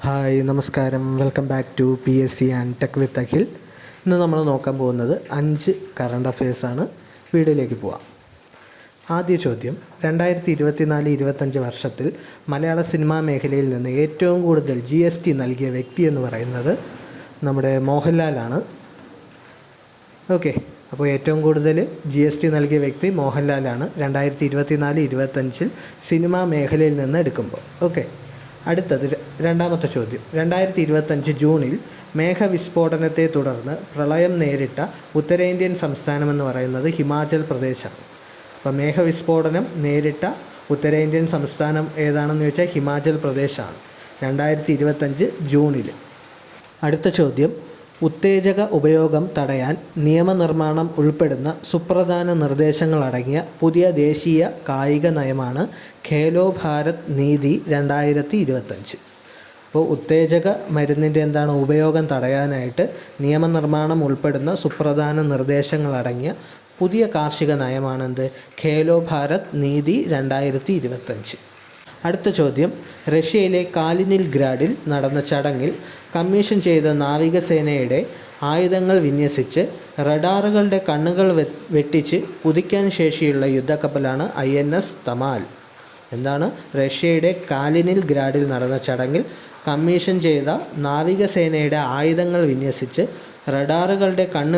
Hi നമസ്കാരം, welcome back to PSC and tech with Akhil. ഇന്ന് നമ്മൾ നോക്കാൻ പോകുന്നത് 5 കറണ്ട് അഫയേഴ്സാണ്. വീഡിയോയിലേക്ക് പോവാം. ആദ്യ ചോദ്യം, 2024-25 വർഷത്തിൽ മലയാള സിനിമാ മേഖലയിൽ നിന്ന് ഏറ്റവും കൂടുതൽ GST നൽകിയ വ്യക്തി എന്ന് പറയുന്നത് നമ്മുടെ മോഹൻലാലാണ്. ഓക്കെ, അപ്പോൾ ഏറ്റവും കൂടുതൽ GST നൽകിയ വ്യക്തി മോഹൻലാലാണ് 2024-25 സിനിമാ മേഖലയിൽ നിന്ന് എടുക്കുമ്പോൾ. ഓക്കെ, അടുത്തത് രണ്ടാമത്തെ ചോദ്യം, 2025 ജൂണിൽ മേഘവിസ്ഫോടനത്തെ തുടർന്ന് പ്രളയം നേരിട്ട ഉത്തരേന്ത്യൻ സംസ്ഥാനമെന്ന് പറയുന്നത് ഹിമാചൽ പ്രദേശാണ്. അപ്പോൾ മേഘവിസ്ഫോടനം നേരിട്ട ഉത്തരേന്ത്യൻ സംസ്ഥാനം ഏതാണെന്ന് ചോദിച്ചാൽ ഹിമാചൽ പ്രദേശാണ് 2025 ജൂണിൽ. അടുത്ത ചോദ്യം, ഉത്തേജക ഉപയോഗം തടയാൻ നിയമനിർമ്മാണം ഉൾപ്പെടുന്ന സുപ്രധാന നിർദ്ദേശങ്ങളടങ്ങിയ പുതിയ ദേശീയ കായിക നയമാണ് ഖേലോ ഭാരത് നീതി 2025. അപ്പോൾ ഉത്തേജക മരുന്നിൻ്റെ ഉപയോഗം തടയാനായിട്ട് നിയമനിർമ്മാണം ഉൾപ്പെടുന്ന സുപ്രധാന നിർദ്ദേശങ്ങളടങ്ങിയ പുതിയ കാർഷിക നയമാണെന്ത്? ഖേലോ ഭാരത് നീതി 2025. അടുത്ത ചോദ്യം, റഷ്യയിലെ കാലിനിൻഗ്രാഡിൽ നടന്ന ചടങ്ങിൽ കമ്മീഷൻ ചെയ്ത നാവികസേനയുടെ ആയുധങ്ങൾ വിന്യസിച്ച് റഡാറുകളുടെ കണ്ണുകൾ വെട്ടിച്ച് കുതിക്കാൻ ശേഷിയുള്ള യുദ്ധക്കപ്പലാണ് INS തമാൽ. റഷ്യയുടെ കാലിനിൻഗ്രാഡിൽ നടന്ന ചടങ്ങിൽ കമ്മീഷൻ ചെയ്ത നാവികസേനയുടെ ആയുധങ്ങൾ വിന്യസിച്ച് റഡാറുകളുടെ കണ്ണ്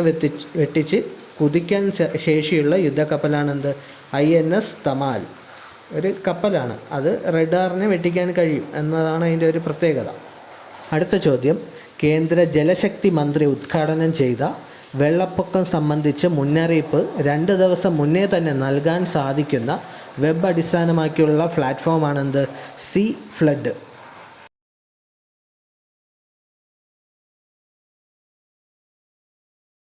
വെട്ടിച്ച് കുതിക്കാൻ ശേഷിയുള്ള യുദ്ധക്കപ്പലാണെന്ത്? INS തമാൽ. ഒരു കപ്പലാണ്, അത് റഡാറിനെ വെട്ടിക്കാൻ കഴിയും എന്നതാണ് അതിൻ്റെ ഒരു പ്രത്യേകത. അടുത്ത ചോദ്യം, കേന്ദ്ര ജലശക്തി മന്ത്രി ഉദ്ഘാടനം ചെയ്ത വെള്ളപ്പൊക്കം സംബന്ധിച്ച് മുന്നറിയിപ്പ് 2 ദിവസം മുന്നേ തന്നെ നൽകാൻ സാധിക്കുന്ന വെബ് അടിസ്ഥാനമാക്കിയുള്ള പ്ലാറ്റ്ഫോമാണെന്ത്? See flood.